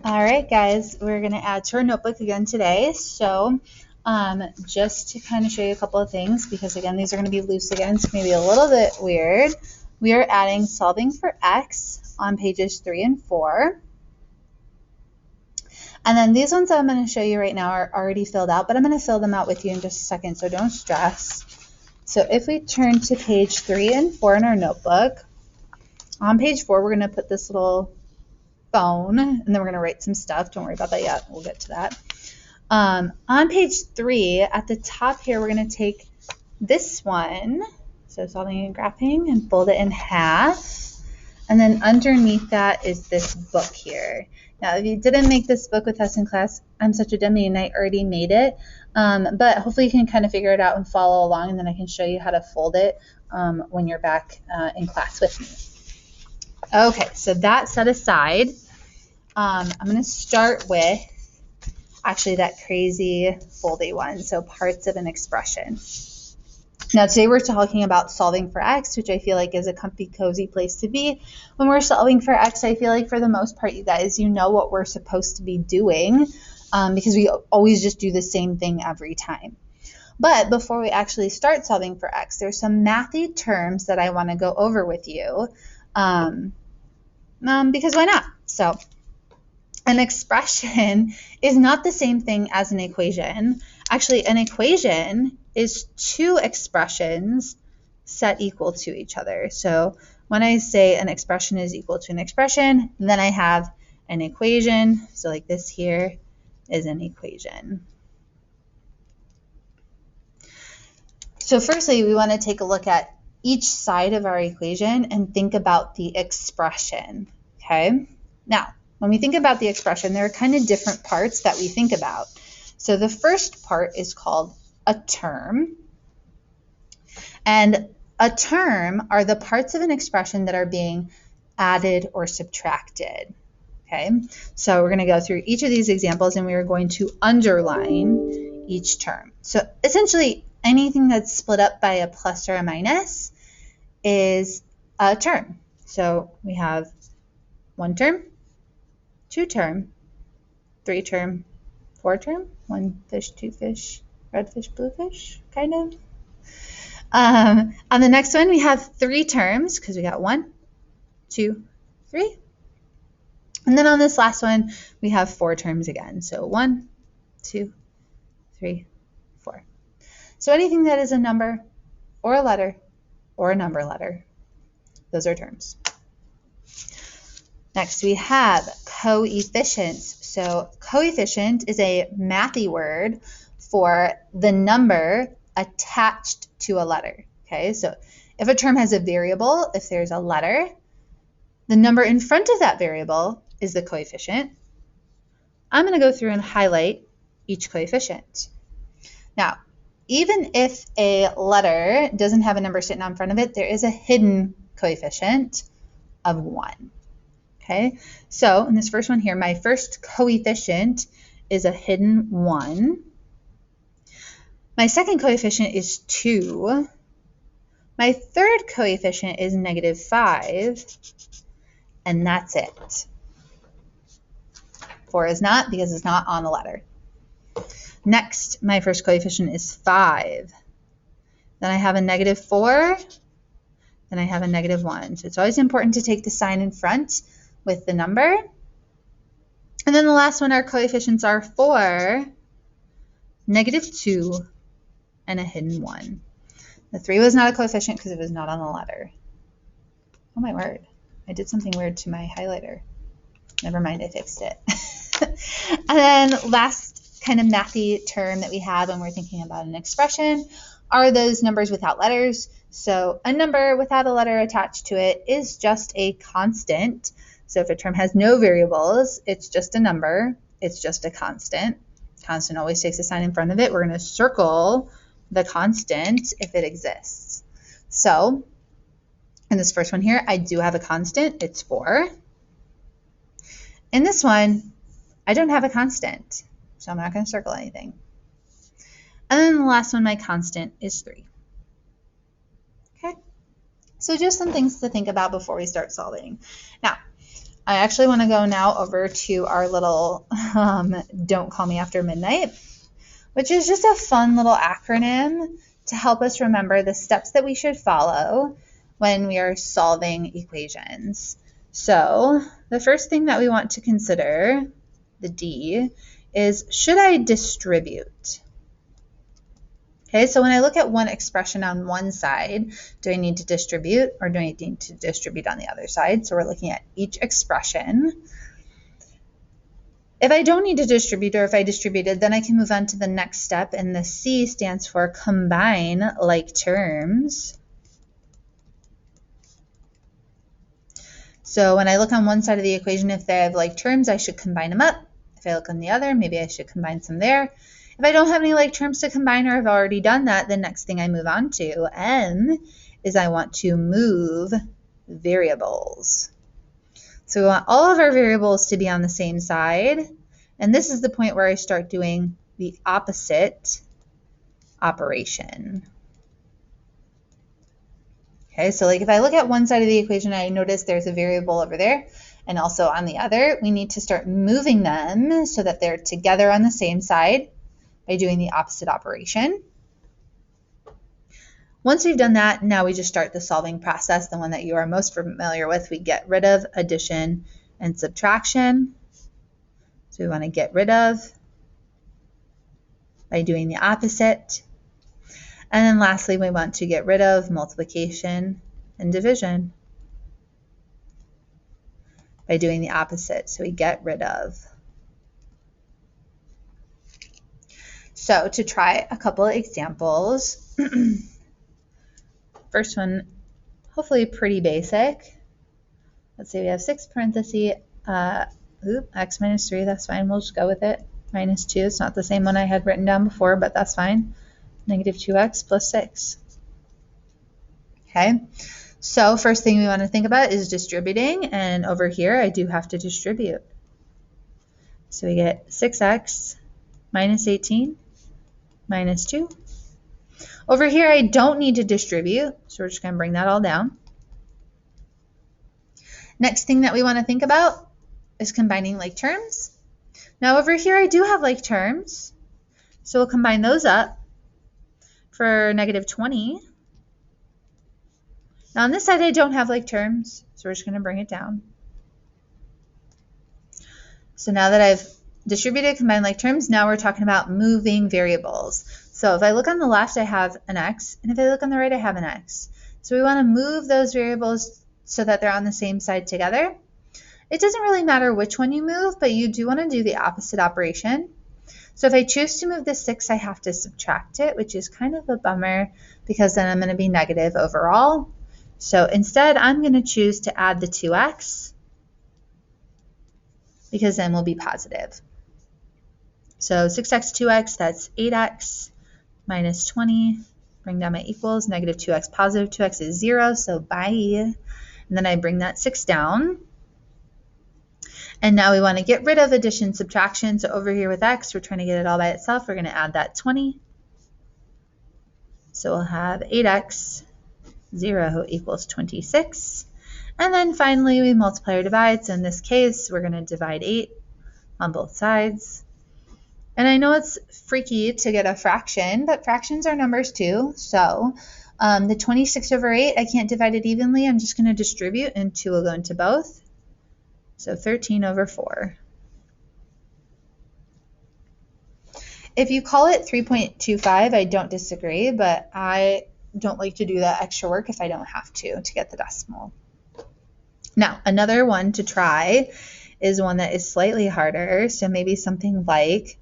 All right, guys, we're going to add to our notebook again today. So just to kind of show you a couple of things, because again, these are going to be loose again, so maybe a little bit weird. We are adding solving for x on pages 3 and 4. And then these ones that I'm going to show you right now are already filled out, but I'm going to fill them out with you in just a second, so don't stress. So if we turn to page 3 and 4 in our notebook, on page 4, we're going to put this little phone, and then we're going to write some stuff. Don't worry about that yet. We'll get to that. On page 3, at the top here, we're going to take this one, so solving and graphing, and fold it in half. And then underneath that is this book here. Now, if you didn't make this book with us in class, I'm such a dummy and I already made it. But hopefully you can kind of figure it out and follow along, and then I can show you how to fold it when you're back in class with me. Okay, so that set aside, I'm going to start with actually that crazy foldy one, so parts of an expression. Now today we're talking about solving for x, which I feel like is a comfy, cozy place to be. When we're solving for x, I feel like for the most part, you guys, you know what we're supposed to be doing because we always just do the same thing every time. But before we actually start solving for x, there's some mathy terms that I want to go over with you. Because why not? So an expression is not the same thing as an equation. Actually, an equation is two expressions set equal to each other. So when I say an expression is equal to an expression, then I have an equation. So like this here is an equation. So firstly, we want to take a look at each side of our equation and think about the expression, okay? Now, when we think about the expression, there are kind of different parts that we think about. So the first part is called a term. And a term are the parts of an expression that are being added or subtracted, okay? So we're going to go through each of these examples, and we are going to underline each term. So essentially, anything that's split up by a plus or a minus is a term. So we have one term, two term, three term, four term, one fish, two fish, red fish, blue fish, kind of. On the next one, we have three terms because we got 1, 2, 3. And then on this last one, we have 4 terms again. So 1, 2, 3, 4. So anything that is a number or a letter or a number letter, those are terms. Next, we have coefficients. So coefficient is a mathy word for the number attached to a letter. Okay, so if a term has a variable, if there's a letter, the number in front of that variable is the coefficient. I'm going to go through and highlight each coefficient. Now, even if a letter doesn't have a number sitting on front of it, there is a hidden coefficient of 1. Okay, so in this first one here, my first coefficient is a hidden 1. My second coefficient is 2. My third coefficient is -5, and that's it. 4 is not, because it's not on the letter. Next, my first coefficient is 5. Then I have a -4. Then I have a -1. So it's always important to take the sign in front with the number. And then the last one, our coefficients are 4, -2, and a hidden 1. The 3 was not a coefficient because it was not on the letter. Oh my word, I did something weird to my highlighter. Never mind, I fixed it. And then last kind of mathy term that we have when we're thinking about an expression are those numbers without letters. So a number without a letter attached to it is just a constant. So if a term has no variables, it's just a number. It's just a constant. Constant always takes a sign in front of it. We're going to circle the constant if it exists. So in this first one here, I do have a constant. It's 4. In this one, I don't have a constant, so I'm not going to circle anything. And then the last one, my constant is 3. Okay, so just some things to think about before we start solving. Now, I actually want to go now over to our little Don't Call Me After Midnight, which is just a fun little acronym to help us remember the steps that we should follow when we are solving equations. So the first thing that we want to consider, the D, is should I distribute? Okay, so when I look at one expression on one side, do I need to distribute or do I need to distribute on the other side? So we're looking at each expression. If I don't need to distribute, or if I distributed, then I can move on to the next step, and the C stands for combine like terms. So when I look on one side of the equation, if they have like terms, I should combine them up. If I look on the other, maybe I should combine some there. If I don't have any like terms to combine, or I've already done that, the next thing I move on to, N, is I want to move variables. So we want all of our variables to be on the same side. And this is the point where I start doing the opposite operation. Okay, so like if I look at one side of the equation, I notice there's a variable over there, and also on the other, we need to start moving them so that they're together on the same side by doing the opposite operation. Once we've done that, now we just start the solving process, the one that you are most familiar with. We get rid of addition and subtraction. So we want to get rid of by doing the opposite. And then lastly, we want to get rid of multiplication and division by doing the opposite. So we get rid of. So to try a couple of examples, first one, hopefully pretty basic. Let's say we have 6 parentheses, x minus 3, that's fine, we'll just go with it. Minus 2, it's not the same one I had written down before, but that's fine. Negative 2x plus 6. Okay, so first thing we want to think about is distributing, and over here I do have to distribute. So we get 6x minus 18 minus 2. Over here, I don't need to distribute, so we're just going to bring that all down. Next thing that we want to think about is combining like terms. Now over here, I do have like terms, so we'll combine those up for negative 20. Now on this side, I don't have like terms, so we're just going to bring it down. So now that I've distributed combined like terms, now we're talking about moving variables. So if I look on the left, I have an x, and if I look on the right, I have an x. So we want to move those variables so that they're on the same side together. It doesn't really matter which one you move, but you do want to do the opposite operation. So if I choose to move the 6, I have to subtract it, which is kind of a bummer because then I'm going to be negative overall. So instead, I'm going to choose to add the 2x because then we'll be positive. So 6x, 2x, that's 8x minus 20. Bring down my equals. Negative 2x, positive 2x is 0, so bye. And then I bring that 6 down. And now we want to get rid of addition, subtraction. So over here with x, we're trying to get it all by itself. We're going to add that 20. So we'll have 8x, 0 equals 26. And then finally, we multiply or divide. So in this case, we're going to divide 8 on both sides. And I know it's freaky to get a fraction, but fractions are numbers too. So the 26 over 8, I can't divide it evenly. I'm just going to distribute, and 2 will go into both. So 13 over 4. If you call it 3.25, I don't disagree, but I don't like to do that extra work if I don't have to get the decimal. Now, another one to try is one that is slightly harder. So maybe something like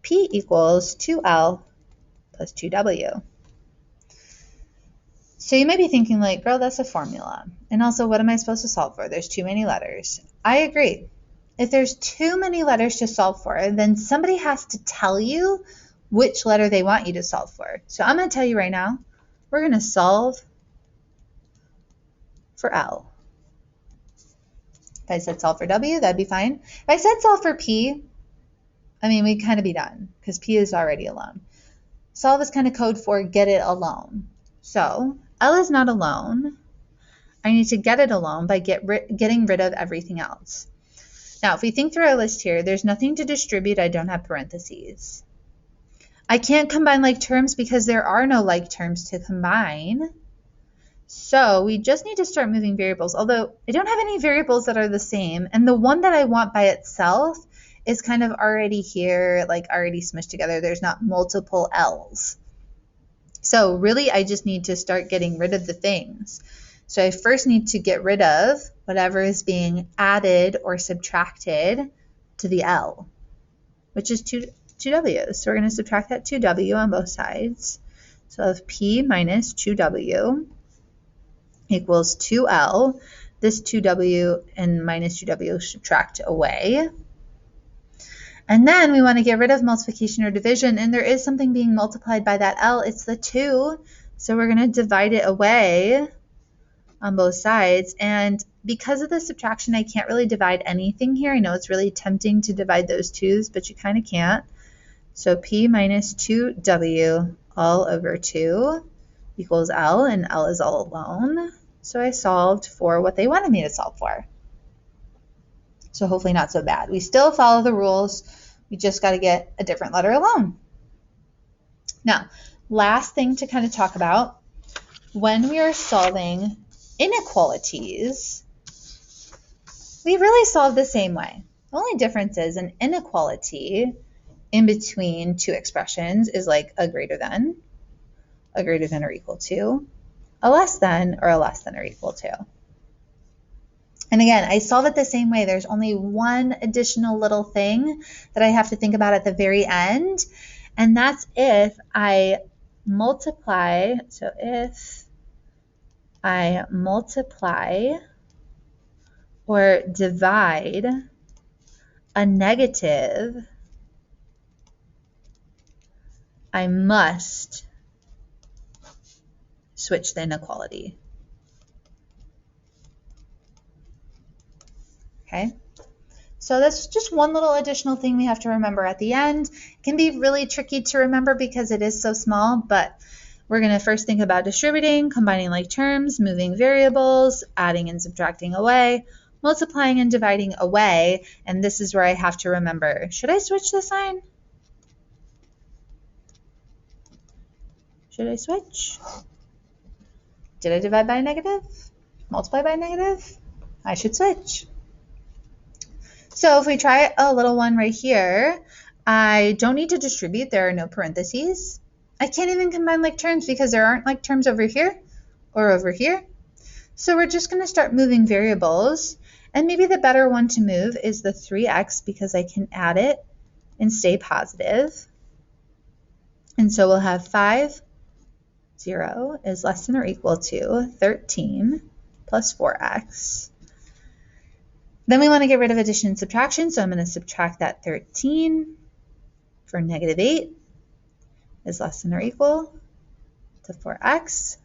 P equals 2L plus 2W. So you might be thinking like, girl, that's a formula. And also, what am I supposed to solve for? There's too many letters. I agree. If there's too many letters to solve for, then somebody has to tell you which letter they want you to solve for. So I'm going to tell you right now, we're going to solve for L. If I said solve for W, that'd be fine. If I said solve for P, I mean, we'd kind of be done because P is already alone. Solve is kind of code for get it alone. So L is not alone. I need to get it alone by getting rid of everything else. Now, if we think through our list here, there's nothing to distribute. I don't have parentheses. I can't combine like terms because there are no like terms to combine. So we just need to start moving variables, although I don't have any variables that are the same. And the one that I want by itself is kind of already here, like already smushed together. There's not multiple L's. So really, I just need to start getting rid of the things. So I first need to get rid of whatever is being added or subtracted to the L, which is 2W's. So we're going to subtract that 2W on both sides. So if P minus 2W equals 2L, this 2W and minus 2W subtract away. And then we want to get rid of multiplication or division, and there is something being multiplied by that L. It's the 2, so we're going to divide it away on both sides. And because of the subtraction, I can't really divide anything here. I know it's really tempting to divide those 2's, but you kind of can't. So P minus 2W all over 2 equals L, and L is all alone. So I solved for what they wanted me to solve for. So hopefully not so bad. We still follow the rules. We just got to get a different letter alone. Now, last thing to kind of talk about, when we are solving inequalities, we really solve the same way. The only difference is an inequality in between two expressions is like a greater than or equal to, a less than, or a less than or equal to. And again, I solve it the same way. There's only one additional little thing that I have to think about at the very end, and that's if I multiply. So if I multiply or divide a negative, I must switch the inequality. Okay, so that's just one little additional thing we have to remember at the end. It can be really tricky to remember because it is so small, but we're going to first think about distributing, combining like terms, moving variables, adding and subtracting away, multiplying and dividing away, and this is where I have to remember, should I switch the sign? Should I switch? Did I divide by a negative? Multiply by a negative? I should switch. So if we try a little one right here, I don't need to distribute. There are no parentheses. I can't even combine like terms because there aren't like terms over here or over here. So we're just going to start moving variables. And maybe the better one to move is the 3x because I can add it and stay positive. And so we'll have 5, 0 is less than or equal to 13 plus 4x. Then we want to get rid of addition and subtraction, so I'm going to subtract that 13 for negative 8 is less than or equal to 4x.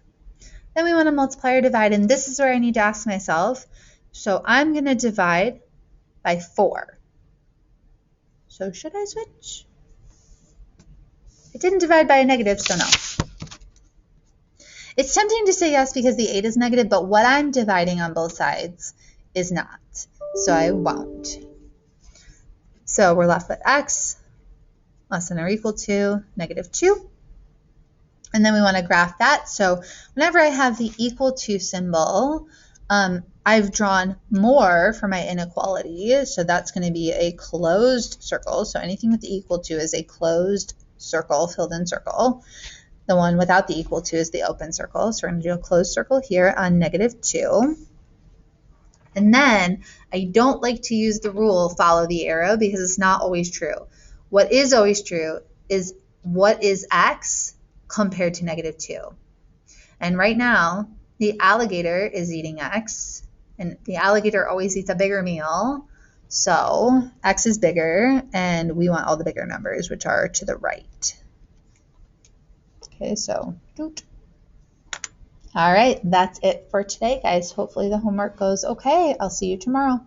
Then we want to multiply or divide, and this is where I need to ask myself, so I'm going to divide by 4. So should I switch? It didn't divide by a negative, so no. It's tempting to say yes because the 8 is negative, but what I'm dividing on both sides is not. So I won't. So we're left with x less than or equal to negative 2. And then we want to graph that. So whenever I have the equal to symbol, I've drawn more for my inequality. So that's going to be a closed circle. So anything with the equal to is a closed circle, filled in circle. The one without the equal to is the open circle. So we're going to do a closed circle here on negative 2. And then I don't like to use the rule follow the arrow because it's not always true. What is always true is what is x compared to negative 2. And right now, the alligator is eating x, and the alligator always eats a bigger meal. So x is bigger, and we want all the bigger numbers, which are to the right. Okay, so doot. All right, that's it for today, guys. Hopefully the homework goes okay. I'll see you tomorrow.